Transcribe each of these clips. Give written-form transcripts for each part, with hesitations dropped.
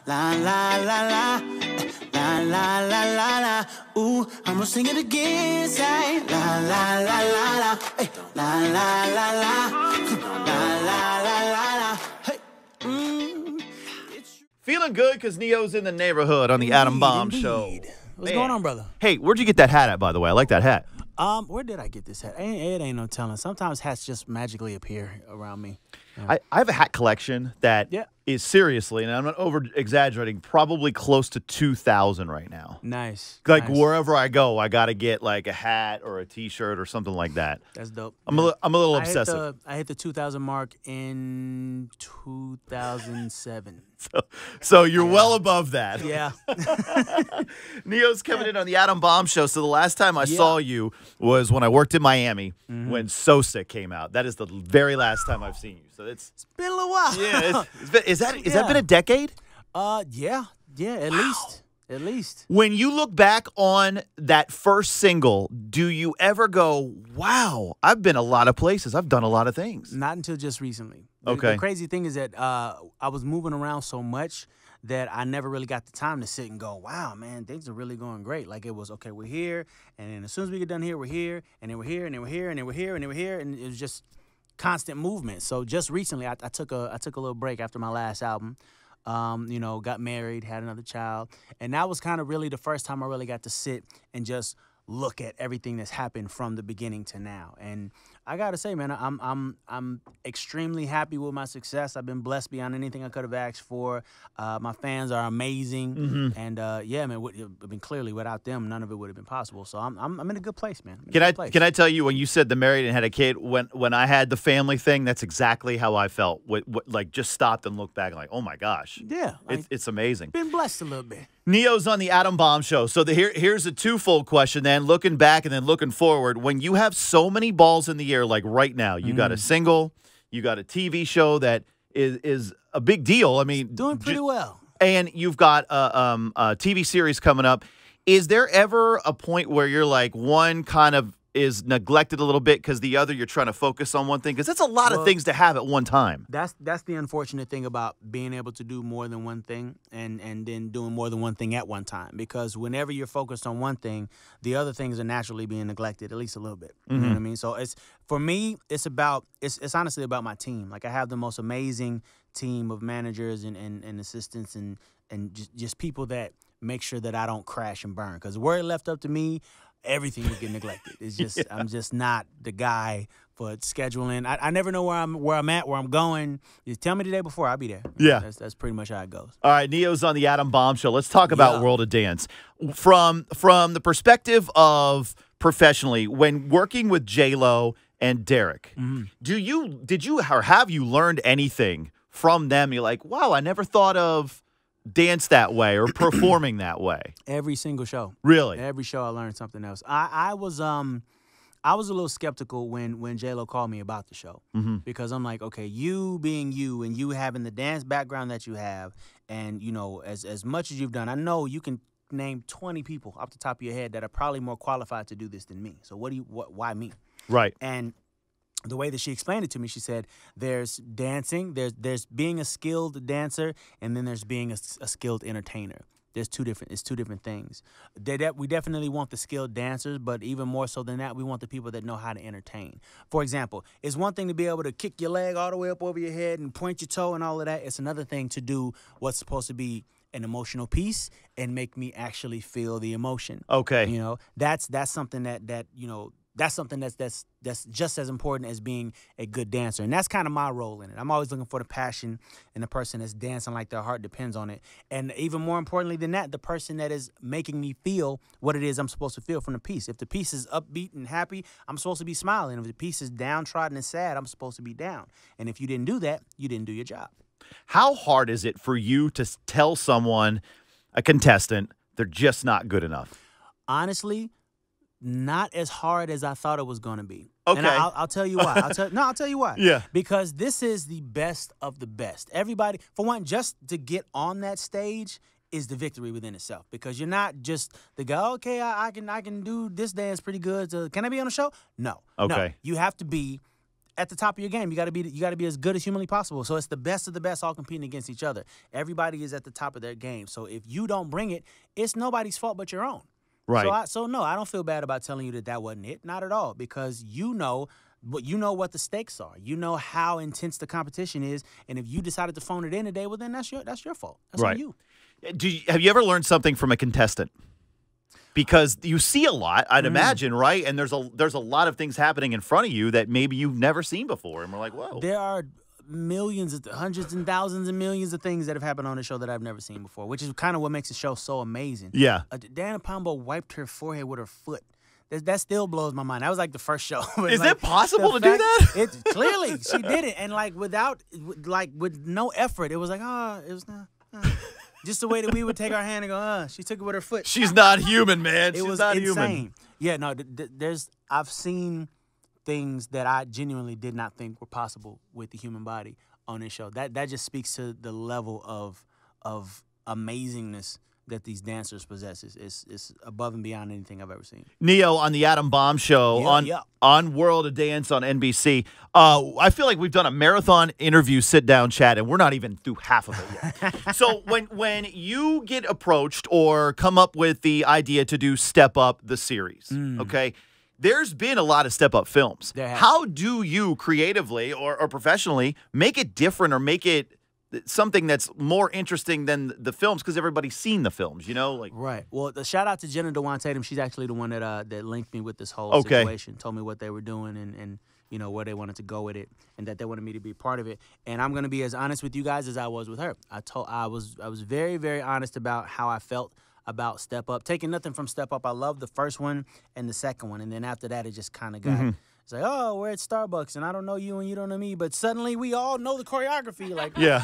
La la la la, la la la la la. Ooh, I'm gonna sing it again. Say la la la la la, hey, la la la la, la la la la la. Hey, Feeling good because Neyo's in the neighborhood on the Adam Bomb Show. What's going on, brother? Hey, where'd you get that hat at, by the way? I like that hat. Where did I get this hat? It ain't no telling. Sometimes hats just magically appear around me. I have a hat collection that is seriously, and I'm not over-exaggerating, probably close to 2,000 right now. Nice. Like, wherever I go, I got to get, like, a hat or a T-shirt or something like that. That's dope. I'm a little obsessive. I hit the 2,000 mark in 2007. So you're well above that. Yeah. Neyo's coming in on the Adam Bomb Show. So the last time I saw you was when I worked in Miami when Sosa came out. That is the very last time I've seen you. So it's been a little while. Yeah. Is that been a decade? Yeah, at least. At least. When you look back on that first single, do you ever go, wow, I've been a lot of places. I've done a lot of things? Not until just recently. Okay. The crazy thing is that I was moving around so much that I never really got the time to sit and go, wow, man, things are really going great. Like it was, okay, we're here, and then as soon as we get done here, we're here, and then we're here, and then we're here, and then we're here, and then we're here, and it was just constant movement. So just recently, I took a little break after my last album. Got married, had another child, and that was kind of really the first time I really got to sit and just look at everything that's happened from the beginning to now. And I gotta say, man, I'm extremely happy with my success. I've been blessed beyond anything I could have asked for. My fans are amazing, and I mean, clearly without them, none of it would have been possible. So I'm in a good place, man. Can I tell you, when you said the married and had a kid, when I had the family thing, that's exactly how I felt. Like just stopped and looked back, and like, oh my gosh, yeah, it's amazing. Been blessed a little bit. Neyo's on the Adam Bomb Show. So here's a twofold question then, looking back and then looking forward. When you have so many balls in the air, like right now, you got a single, you got a TV show that is a big deal. I mean, doing pretty well. And you've got a TV series coming up. Is there ever a point where you're like, one kind of is neglected a little bit because the other you're trying to focus on one thing? Because that's a lot of things to have at one time. That's the unfortunate thing about being able to do more than one thing and then doing more than one thing at one time. Because whenever you're focused on one thing, the other things are naturally being neglected, at least a little bit. You know what I mean? So for me, it's honestly about my team. Like I have the most amazing team of managers and assistants and just people that make sure that I don't crash and burn. Because were it left up to me, everything would get neglected. It's just I'm just not the guy for scheduling. I never know where I'm at, where I'm going. You tell me the day before, I'll be there. Yeah. That's pretty much how it goes. All right, Neyo's on the Adam Bomb Show. Let's talk about World of Dance. From the perspective of professionally, when working with J-Lo and Derek, did you or have you learned anything from them? You're like, wow, I never thought of dance that way or performing that way. Every single show. Really? Every show I learned something else. I was a little skeptical when J-Lo called me about the show because I'm like, okay, you being you and you having the dance background that you have, and as much as you've done, I know you can name 20 people off the top of your head that are probably more qualified to do this than me. So why me? Right. And the way that she explained it to me, she said, there's dancing, there's being a skilled dancer, and then there's being a skilled entertainer. It's two different things. We definitely want the skilled dancers, but even more so than that, we want the people that know how to entertain. For example, it's one thing to be able to kick your leg all the way up over your head and point your toe and all of that. It's another thing to do what's supposed to be an emotional piece and make me actually feel the emotion. Okay. That's something that's something that's just as important as being a good dancer. And that's kind of my role in it. I'm always looking for the passion in the person that's dancing like their heart depends on it. And even more importantly than that, the person that is making me feel what it is I'm supposed to feel from the piece. If the piece is upbeat and happy, I'm supposed to be smiling. If the piece is downtrodden and sad, I'm supposed to be down. And if you didn't do that, you didn't do your job. How hard is it for you to tell someone, a contestant, they're just not good enough? Honestly, not as hard as I thought it was going to be. Okay. And I'll tell you why. I'll tell you why. Yeah. Because this is the best of the best. Everybody, for one, just to get on that stage is the victory within itself. Because you're not just the guy, okay, I can do this dance pretty good. Can I be on the show? No. Okay. No. You have to be at the top of your game. You got to be as good as humanly possible. So it's the best of the best all competing against each other. Everybody is at the top of their game. So if you don't bring it, it's nobody's fault but your own. Right. So no, I don't feel bad about telling you that wasn't it. Not at all, because you know what the stakes are. You know how intense the competition is, and if you decided to phone it in today, well then that's your fault. That's right. on you. Have you ever learned something from a contestant? Because you see a lot, I'd imagine, right? And there's a lot of things happening in front of you that maybe you've never seen before, and we're like, whoa. There are hundreds and thousands and millions of things that have happened on the show that I've never seen before, which is kind of what makes the show so amazing. Yeah. Dana Pombo wiped her forehead with her foot. That still blows my mind. That was like the first show. Is it possible to do that? It clearly she did it, and with no effort, it was like it was not. Just the way that we would take our hand and go, she took it with her foot. She's not human, man. It was not insane. human. Yeah, no, I've seen things that I genuinely did not think were possible with the human body on this show. That just speaks to the level of amazingness that these dancers possesses. It's above and beyond anything I've ever seen. Neyo on the Odom Bomb Show on World of Dance on NBC. I feel like we've done a marathon interview sit-down chat, and we're not even through half of it yet. So when you get approached or come up with the idea to do Step Up the series, okay, there's been a lot of Step Up films. How do you creatively or professionally make it different or make it something that's more interesting than the films, because everybody's seen the films, you know? Like, right. Well, the shout out to Jenna Dewan Tatum. She's actually the one that linked me with this whole situation, told me what they were doing and you know, where they wanted to go with it, and that they wanted me to be part of it. And I'm going to be as honest with you guys as I was with her. I was very, very honest about how I felt about Step Up. Taking nothing from Step Up, I loved the first one and the second one, and then after that, it just kind of got... It's like, oh, we're at Starbucks, and I don't know you, and you don't know me, but suddenly we all know the choreography. Like, yeah.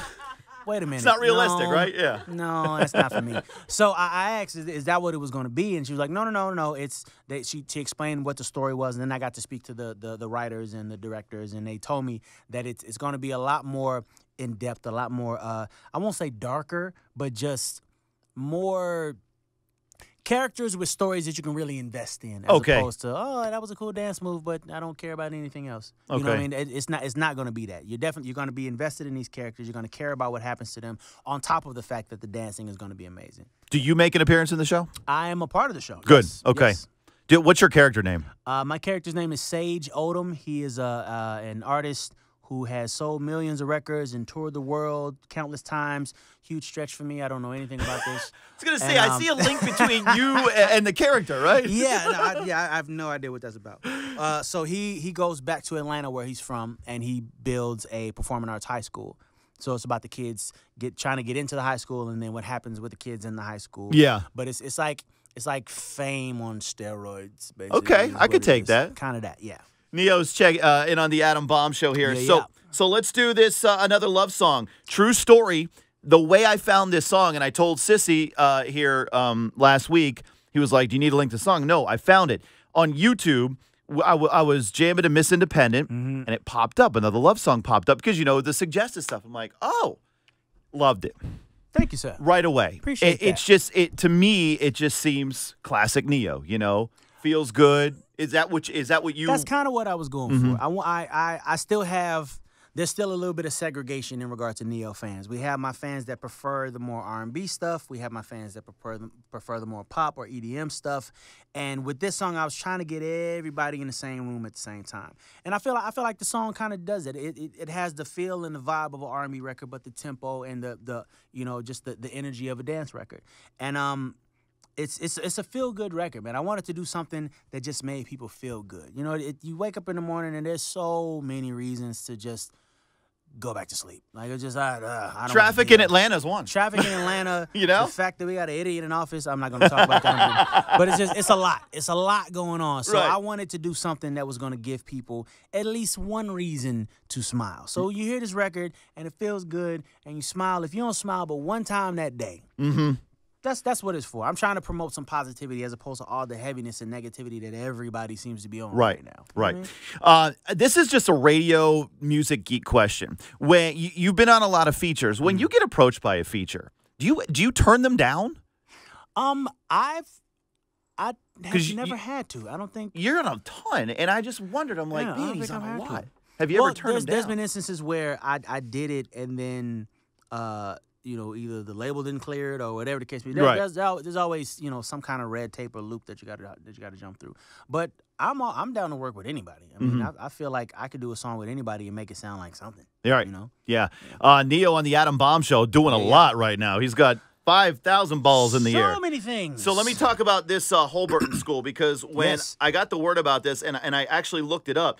Wait a minute. It's not realistic, right? Yeah. No, that's not for me. So I asked, is that what it was going to be? And she was like, no. It's that she explained what the story was, and then I got to speak to the writers and the directors, and they told me that it's going to be a lot more in depth, a lot more. I won't say darker, but just more characters with stories that you can really invest in, as opposed to, that was a cool dance move, but I don't care about anything else. You know what I mean? It's not going to be that. You're going to be invested in these characters. You're going to care about what happens to them, on top of the fact that the dancing is going to be amazing. Do you make an appearance in the show? I am a part of the show. Good. Yes. Okay. Yes. What's your character name? My character's name is Sage Odom. He is an artist who has sold millions of records and toured the world countless times. Huge stretch for me. I don't know anything about this. I was going to say, I see a link between you and the character, right? Yeah, I have no idea what that's about. So he goes back to Atlanta, where he's from, and he builds a performing arts high school. So it's about the kids trying to get into the high school, and then what happens with the kids in the high school. Yeah. But it's like Fame on steroids, basically. Okay, I could take that. Kind of that, yeah. Neyo's in on the Odom Bomb Show here. So let's do this, another love song. True story. The way I found this song, and I told Sissy here last week, he was like, do you need a link to the song? No, I found it. On YouTube, I was jamming to Miss Independent, and it popped up. Another love song popped up because, you know, the suggested stuff. I'm like, oh, loved it. Thank you, sir. Right away. Appreciate that. It's just, to me, it just seems classic Neyo, you know? Feels good. Is that what you... That's kind of what I was going for. I still have... There's still a little bit of segregation in regard to Neyo fans. We have my fans that prefer the more R&B stuff. We have my fans that prefer the more pop or EDM stuff. And with this song, I was trying to get everybody in the same room at the same time. And I feel like the song kind of does it. It has the feel and the vibe of an R&B record, but the tempo and the you know, just the energy of a dance record. And It's a feel-good record, man. I wanted to do something that just made people feel good. You know, you wake up in the morning and there's so many reasons to just go back to sleep. Like, it's just, I don't Traffic in Atlanta is one. Traffic in Atlanta. You know? The fact that we got an idiot in office, I'm not going to talk about that. But it's a lot. It's a lot going on. So I wanted to do something that was going to give people at least one reason to smile. So you hear this record and it feels good and you smile. If you don't smile but one time that day, That's what it's for. I'm trying to promote some positivity as opposed to all the heaviness and negativity that everybody seems to be on right now. Right. This is just a radio music geek question. When you've been on a lot of features, when you get approached by a feature, do you turn them down? I've never had to. I don't think you're on a ton, and I just wondered. I'm like, man, he's on a lot. Have you ever turned them There's down? been instances where I did it and then either the label didn't clear it or whatever the case may be. Right. There's always some kind of red tape or loop that you got to jump through. But I'm down to work with anybody. I mean, I feel like I could do a song with anybody and make it sound like something. Right. You know? Yeah. Neyo on the Adam Bomb Show doing a lot right now. He's got 5,000 balls in the air. So many things. So let me talk about this Holberton school, because when Yes. I got the word about this and I actually looked it up,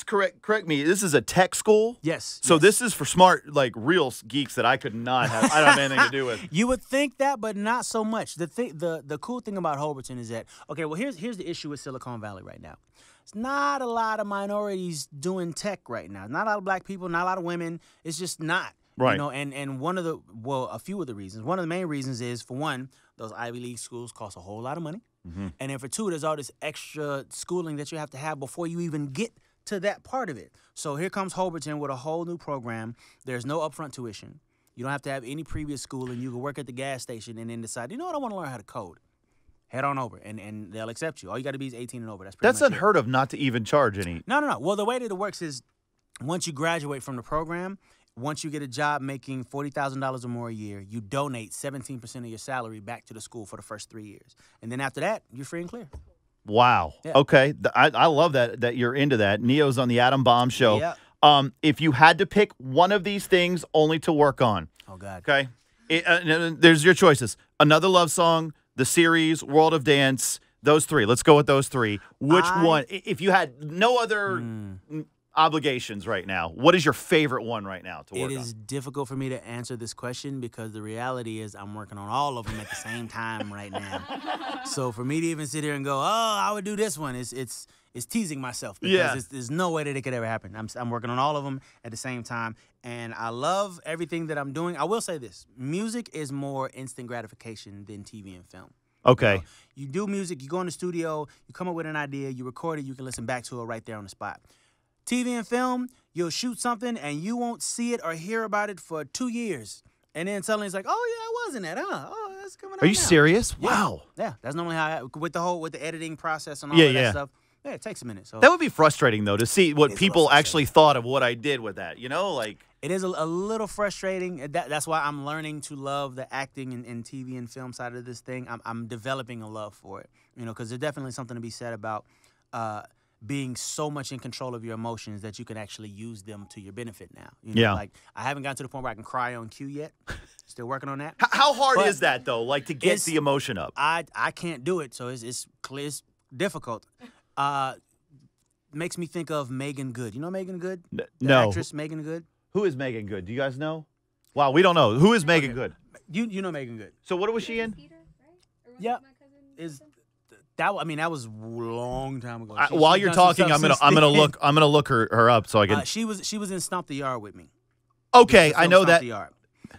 correct me, this is a tech school? Yes. So yes. this is for smart, like real geeks that I could not have. I don't have anything to do with. You would think that, but not so much. The cool thing about Holberton is that, okay, well, here's the issue with Silicon Valley right now. It's not a lot of minorities doing tech right now. Not a lot of black people, not a lot of women. It's just not. Right. And a few of the reasons. One of the main reasons is, for one, those Ivy League schools cost a whole lot of money. And then for two, there's all this extra schooling that you have to have before you even get to that part of it. So here comes Holberton with a whole new program. There's no upfront tuition. You don't have to have any previous schooling. You can work at the gas station and then decide, you know what, I want to learn how to code. Head on over, and they'll accept you. All you got to be is 18 and over. That's That's much it. unheard of not to even charge any. No. Well, the way that it works is once you graduate from the program, once you get a job making $40,000 or more a year, you donate 17% of your salary back to the school for the first 3 years. And then after that, you're free and clear. Wow. Yeah. Okay. I love that you're into that. Neo's on the Adam Bomb Show. Yeah. If you had to pick one of these things only to work on, Oh, God. okay, there's your choices. Another love song, the series, World of Dance, those three. Let's go with those three. Which one, if you had no other obligations right now, what is your favorite one right now to work It on? is difficult for me to answer this question because the reality is I'm working on all of them at the same time right now. So for me to even sit here and go, oh, I would do this one, it's teasing myself because there's no way that it could ever happen. I'm working on all of them at the same time, and I love everything that I'm doing. I will say this. Music is more instant gratification than TV and film. Okay. You do music, you go in the studio, you come up with an idea, you record it, you can listen back to it right there on the spot. TV and film, you'll shoot something and you won't see it or hear about it for 2 years. And then suddenly it's like, oh, yeah, I was in that, huh? Oh, that's coming out Are you now. serious? Yeah. Wow. Yeah, that's normally how with the editing process and all of that stuff. Yeah, it takes a minute. So That would be frustrating, though, to see what It's a people little actually thought of what I did with that. You know, like. it is a little frustrating. That's why I'm learning to love the acting and TV and film side of this thing. I'm developing a love for it, because there's definitely something to be said about being so much in control of your emotions that you can actually use them to your benefit now. Like I haven't gotten to the point where I can cry on cue yet. Still working on that. How hard But is that, though, like to get the emotion up? I can't do it, so it's clear, it's difficult. Makes me think of Megan Good. You know Megan Good? The No. actress Megan Good? Who is Megan Good? Do you guys know? Wow, we don't know. Who is Megan Good? You know Megan Good. So what was she in? Yeah. That was a long time ago. While She's you're done some talking, stuff I'm since gonna then. look her up so I can. She was in Stomp the Yard with me. Okay, The I film know Stomp that. the Yard.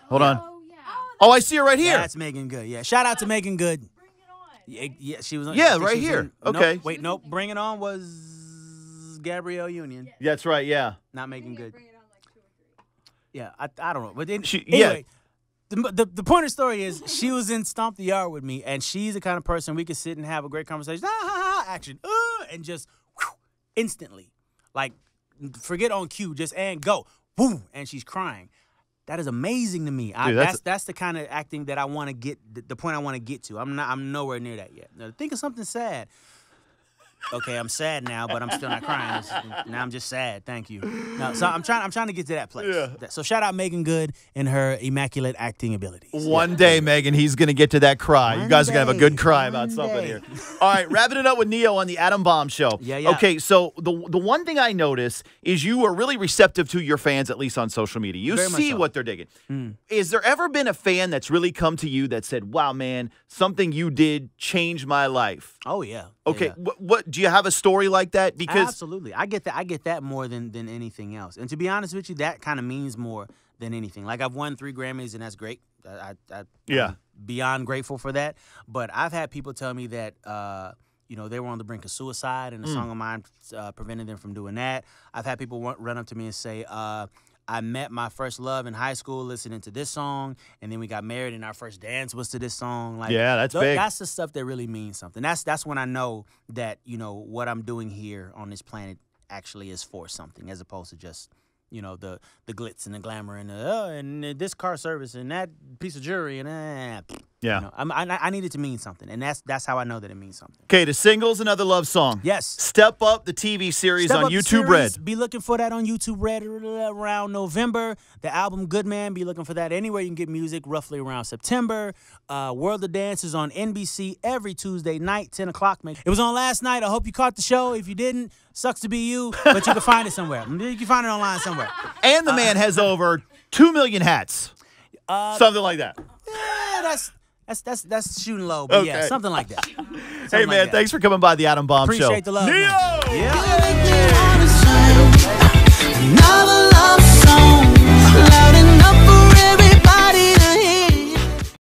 Hold on. Oh, yeah. Oh, I see her right here. That's Megan Good. Yeah. Shout out to Megan Good. Bring it on. Yeah, she was on. Yeah, I think right she was here. in- Okay. Nope, wait, nope. Bring It On was Gabrielle Union, That's right. Yeah. not Megan I think I Good. bring it on like 2 or 3. Yeah, I don't know. But then, She- anyway, the point of the story is she was in Stomp the Yard with me, and she's the kind of person we could sit and have a great conversation. Action. And just instantly. Like, forget on cue, just and go. Boom. And she's crying. That is amazing to me. Dude, that's the kind of acting that I want to get, the point I want to get to. I'm nowhere near that yet. Now, think of something sad. Okay, I'm sad now, but I'm still not crying. Now I'm just sad. Thank you. No, so I'm trying to get to that place. Yeah. So shout out Megan Good and her immaculate acting abilities. One day, Megan, he's going to get to that cry. You One guys are going to have a good day, cry about one something day. here. All right, wrapping it up with Neyo on the Adam Bomb Show. Yeah. Okay, so the one thing I notice is you are really receptive to your fans, at least on social media. You Very much see so. what they're digging. Is there ever been a fan that's really come to you that said, wow, man, something you did changed my life? Oh yeah. Okay, Yeah. what do you have a story like that? Because Absolutely. I get that more than anything else. And to be honest with you, that kind of means more than anything. Like I've won 3 Grammys and that's great. Yeah. I'm beyond grateful for that. But I've had people tell me that they were on the brink of suicide and a song of mine prevented them from doing that. I've had people run up to me and say, I met my first love in high school listening to this song, and then we got married, and our first dance was to this song. Like, Yeah, that's big. That's the stuff that really means something. That's when I know that what I'm doing here on this planet actually is for something, as opposed to just, you know, the glitz and the glamour and this car service and that piece of jewelry and Yeah. You know, I need it to mean something, and that's how I know that it means something. Okay, the single's Another Love Song. Yes. Step Up, the TV series Step on Up the YouTube series, Red. Be looking for that on YouTube Red around November. The album Good Man, be looking for that anywhere you can get music, roughly around September. World of Dance is on NBC every Tuesday night, 10 o'clock. It was on last night. I hope you caught the show. If you didn't, sucks to be you, but you can find it somewhere. You can find it online somewhere. And the man has over 2 million hats. Something like that. Yeah, that's shooting low, but yeah, Okay. something like that. Hey, Something man, like that. thanks for coming by the Adam Bomb Show. Appreciate the love, man. Neyo! Yeah. Never